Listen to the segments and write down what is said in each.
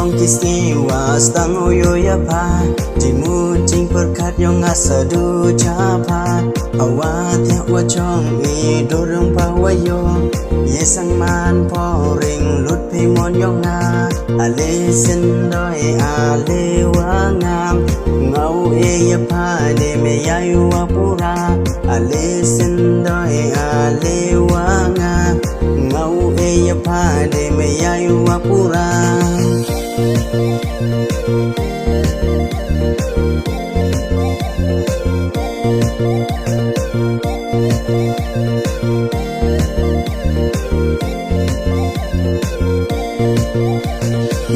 kong kisni was tang oyo ya pa jimu jing perkat yong asa du chapa awa thia wa chong i dorong pa wa yo ye sang man po ring lut phi mon yong na ale sin doi ale wa ngam ngau e ya pa de me ya yu wa pura ale sin doi ale wa ngam ngau e ya pa de me ya yu wa pura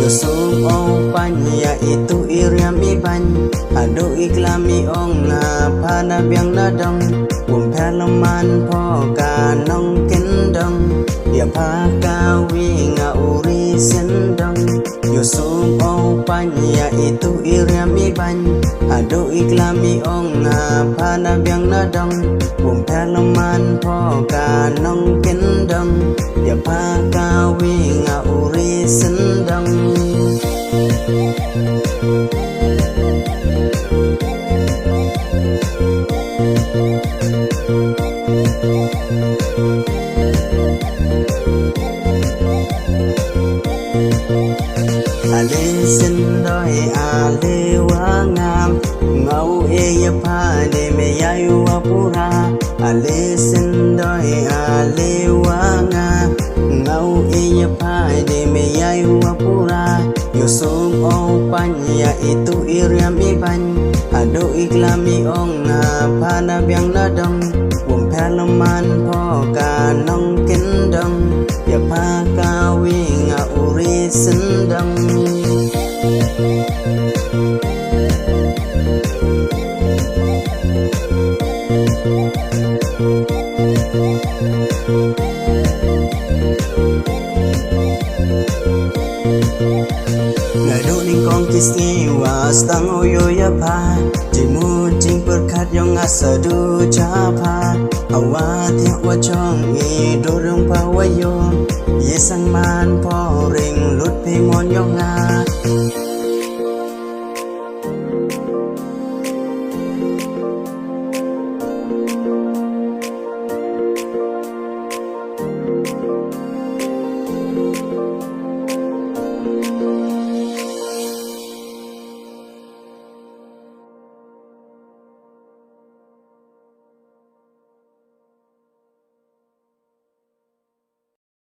Yusuf opanya itu iriam iban adu iklami ong na pana biang nadong umpelaman po kanong kendong dia pakawi nga uri sendong Yusuf opanya itu iriam iban adu iklami ong na pana biang nadong umpelaman po kanong kendong dia pakawi nga uri sendong ale sin doi ale wa ngam ngau e ya pa de me ya yu wa pura ale sin doi ale wa ngam ngau e ya pa de me ya yu wa pura Yusuf opanya itu iriam iban adu iklami ong na pana biang nadong umpelaman po kanong kendong ya pakawi nga uri sendong Ngadu ning kong kisni was tang oyo ya pa jimu jing perkat yong asa du chapa awa thia wa chong i dorong pa wa yo ye sang man po ring lut phi mon yong nga